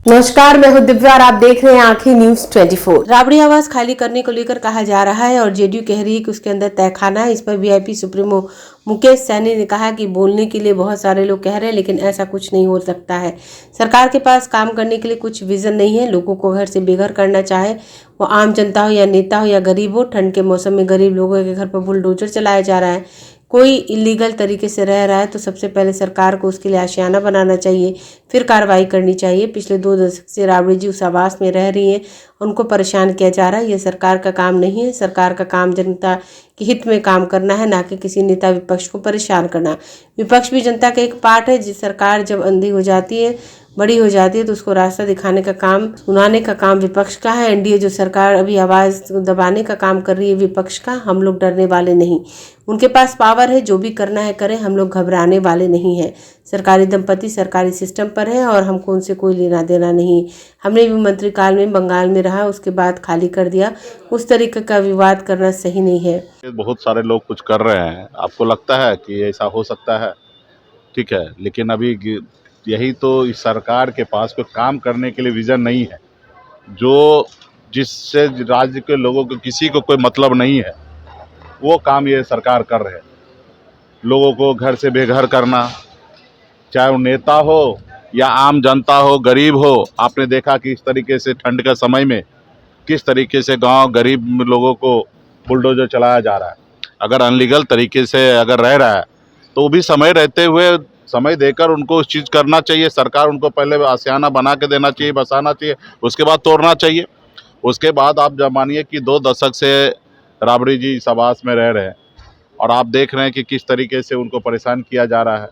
नमस्कार, मैं हूं दिव्या और आप देख रहे हैं आंखें न्यूज 24। राबड़ी आवास खाली करने को लेकर कहा जा रहा है और जेडीयू कह रही है कि उसके अंदर तहखाना है। इस पर वीआईपी सुप्रीमो मुकेश सैनी ने कहा कि बोलने के लिए बहुत सारे लोग कह रहे हैं, लेकिन ऐसा कुछ नहीं हो सकता है। सरकार के पास काम करने के लिए कुछ विजन नहीं है। लोगों को घर से बेघर करना, चाहे वो आम जनता हो या नेता हो या गरीब हो। ठंड के मौसम में गरीब लोगों के घर पर बुलडोजर चलाया जा रहा है। कोई इलीगल तरीके से रह रहा है तो सबसे पहले सरकार को उसके लिए आशियाना बनाना चाहिए, फिर कार्रवाई करनी चाहिए। पिछले 2 दशक से राबड़ी जी उस आवास में रह रही हैं, उनको परेशान किया जा रहा है। ये सरकार का काम नहीं है। सरकार का काम जनता के हित में काम करना है, ना कि किसी नेता विपक्ष को परेशान करना। विपक्ष भी जनता का एक पार्ट है। जिस सरकार जब अंधी हो जाती है, बड़ी हो जाती है, तो उसको रास्ता दिखाने का काम, सुनाने का काम विपक्ष का है। एनडीए जो सरकार अभी आवाज दबाने का काम कर रही है विपक्ष का, हम लोग डरने वाले नहीं। उनके पास पावर है, जो भी करना है करें, हम लोग घबराने वाले नहीं हैं। सरकारी दंपति सरकारी सिस्टम पर है और हमको उनसे कोई लेना देना नहीं। हमने भी मंत्रिकाल में बंगाल में रहा, उसके बाद खाली कर दिया। उस तरीके का विवाद करना सही नहीं है। बहुत सारे लोग कुछ कर रहे हैं, आपको लगता है कि ऐसा हो सकता है? ठीक है, लेकिन अभी यही तो इस सरकार के पास कोई काम करने के लिए विजन नहीं है। जो जिससे राज्य के लोगों को किसी को कोई मतलब नहीं है, वो काम ये सरकार कर रहे हैं। लोगों को घर से बेघर करना, चाहे वो नेता हो या आम जनता हो, गरीब हो। आपने देखा कि इस तरीके से ठंड के समय में किस तरीके से गांव गरीब लोगों को बुलडोजर चलाया जा रहा है। अगर अनलीगल तरीके से अगर रह रहा है तो भी समय रहते हुए समय देकर उनको उस चीज़ करना चाहिए। सरकार उनको पहले आशियाना बना के देना चाहिए, बसाना चाहिए, उसके बाद तोड़ना चाहिए। उसके बाद आप जब मानिए कि 2 दशक से राबड़ी जी इस आवास में रह रहे हैं और आप देख रहे हैं कि किस तरीके से उनको परेशान किया जा रहा है,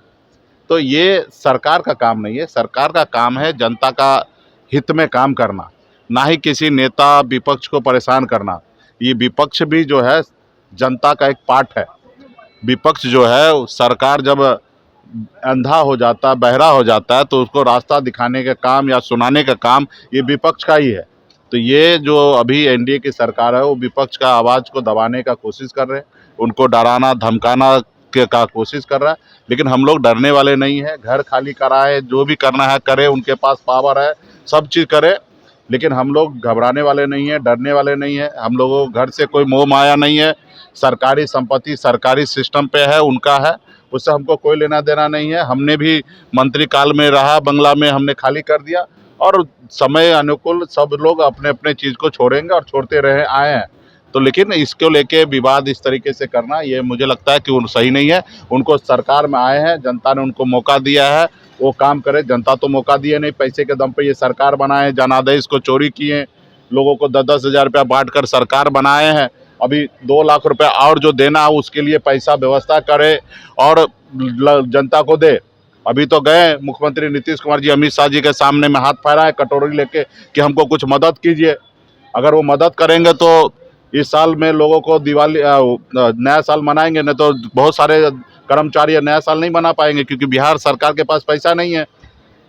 तो ये सरकार का काम नहीं है। सरकार का काम है जनता का हित में काम करना, ना ही किसी नेता विपक्ष को परेशान करना। ये विपक्ष भी जो है जनता का एक पार्ट है। विपक्ष जो है, सरकार जब अंधा हो जाता, बहरा हो जाता है, तो उसको रास्ता दिखाने का काम या सुनाने का काम ये विपक्ष का ही है। तो ये जो अभी एनडीए की सरकार है, वो विपक्ष का आवाज़ को दबाने का कोशिश कर रहे हैं, उनको डराना धमकाना का कोशिश कर रहा है। लेकिन हम लोग डरने वाले नहीं हैं। घर खाली कराए, जो भी करना है करे, उनके पास पावर है, सब चीज़ करे। लेकिन हम लोग घबराने वाले नहीं हैं, डरने वाले नहीं हैं। हम लोगों को घर से कोई मोह माया नहीं है। सरकारी संपत्ति सरकारी सिस्टम पे है, उनका है, उससे हमको कोई लेना देना नहीं है। हमने भी मंत्री काल में रहा, बंगला में हमने खाली कर दिया और समय अनुकूल सब लोग अपने अपने चीज़ को छोड़ेंगे और छोड़ते रहे आए हैं। तो लेकिन इसको लेके विवाद इस तरीके से करना, ये मुझे लगता है कि वो सही नहीं है। उनको सरकार में आए हैं, जनता ने उनको मौका दिया है, वो काम करे। जनता तो मौका दिए नहीं, पैसे के दम पे ये सरकार बनाए, जनादेश को चोरी किए, लोगों को 10-10 हज़ार रुपया बांट कर सरकार बनाए हैं। अभी 2 लाख रुपए और जो देना है उसके लिए पैसा व्यवस्था करे और जनता को दे। अभी तो गए मुख्यमंत्री नीतीश कुमार जी अमित शाह जी के सामने में हाथ फैलाए कटोरी लेके कि हमको कुछ मदद कीजिए। अगर वो मदद करेंगे तो इस साल में लोगों को दिवाली नया साल मनाएंगे, नहीं तो बहुत सारे कर्मचारी नया साल नहीं मना पाएंगे, क्योंकि बिहार सरकार के पास पैसा नहीं है।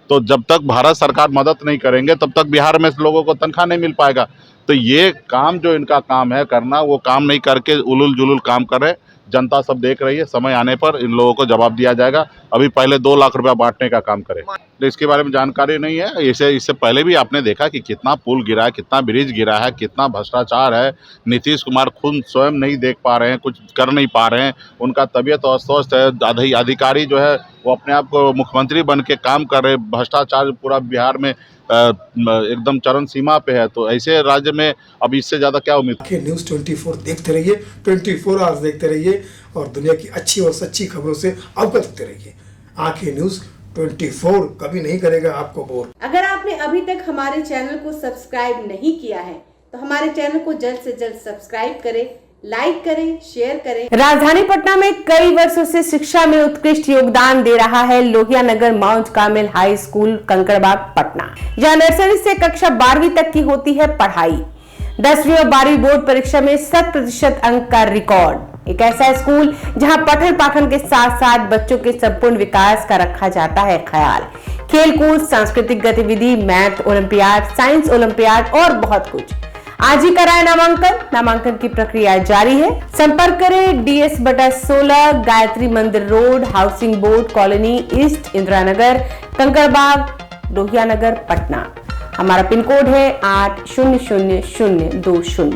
तो जब तक भारत सरकार मदद नहीं करेंगे तब तक बिहार में लोगों को तनख्वाह नहीं मिल पाएगा। तो ये काम जो इनका काम है करना, वो काम नहीं करके उलुल जुलुल काम करे। जनता सब देख रही है, समय आने पर इन लोगों को जवाब दिया जाएगा। अभी पहले 2 लाख रुपया बांटने का काम करे। तो इसके बारे में जानकारी नहीं है। इससे पहले भी आपने देखा कि कितना पुल गिरा है, कितना ब्रिज गिरा है, कितना भ्रष्टाचार है। नीतीश कुमार खुद स्वयं नहीं देख पा रहे हैं, कुछ कर नहीं पा रहे हैं, उनका तबीयत अस्वस्थ है। अधिकारी जो है वो अपने आप को मुख्यमंत्री बन के काम कर रहे। भ्रष्टाचार पूरा बिहार में एकदम चरम सीमा पे है। तो ऐसे राज्य में अब इससे ज्यादा क्या उम्मीद? न्यूज़ 24 देखते रहिए, 24 आवर्स देखते रहिए और दुनिया की अच्छी और सच्ची खबरों से अवगत होते रहिए। आंखें न्यूज़ 24 कभी नहीं करेगा आपको बोर। अगर आपने अभी तक हमारे चैनल को सब्सक्राइब नहीं किया है तो हमारे चैनल को जल्द से जल्द सब्सक्राइब करें, लाइक करें, शेयर करें। राजधानी पटना में कई वर्षों से शिक्षा में उत्कृष्ट योगदान दे रहा है Lohia Nagar Mount Carmel High School Kankarbagh Patna. जहां नर्सरी से कक्षा 12वीं तक की होती है पढ़ाई। 10वीं और 12वीं बोर्ड परीक्षा में 100% अंक का रिकॉर्ड। एक ऐसा स्कूल जहां पठन पाठन के साथ साथ बच्चों के संपूर्ण विकास का रखा जाता है ख्याल। खेलकूद, सांस्कृतिक गतिविधि, मैथ ओलंपियाड, साइंस ओलंपियाड और बहुत कुछ। आज ही कराए नामांकन की प्रक्रिया जारी है। संपर्क करें DS/16 Gayatri Mandir Road, Housing Board Colony East, Indira Nagar, Kankarbagh, Lohia Nagar, Patna. हमारा पिन कोड है 800020।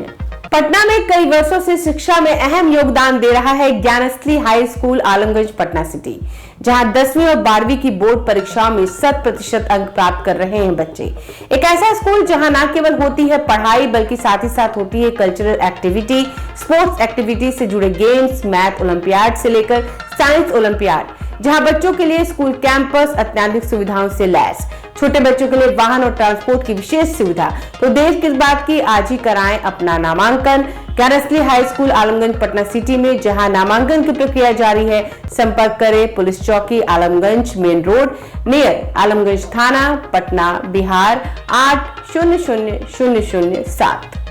पटना में कई वर्षों से शिक्षा में अहम योगदान दे रहा है Gyansthali high school Alamganj Patna city, जहां 10वीं और 12वीं की बोर्ड परीक्षाओं में 100% अंक प्राप्त कर रहे हैं बच्चे। एक ऐसा स्कूल जहां न केवल होती है पढ़ाई बल्कि साथ ही साथ होती है कल्चरल एक्टिविटी, स्पोर्ट्स एक्टिविटी से जुड़े गेम्स, मैथ ओलंपियाड से लेकर साइंस ओलंपियाड, जहां बच्चों के लिए स्कूल कैंपस अत्याधुनिक सुविधाओं से लैस, छोटे बच्चों के लिए वाहन और ट्रांसपोर्ट की विशेष सुविधा। तो देर किस बात की, आज ही कराएं अपना नामांकन Gyansthali high school Alamganj Patna city में, जहां नामांकन की प्रक्रिया जारी है। संपर्क करें पुलिस चौकी Alamganj main road near Alamganj थाना पटना बिहार 800007।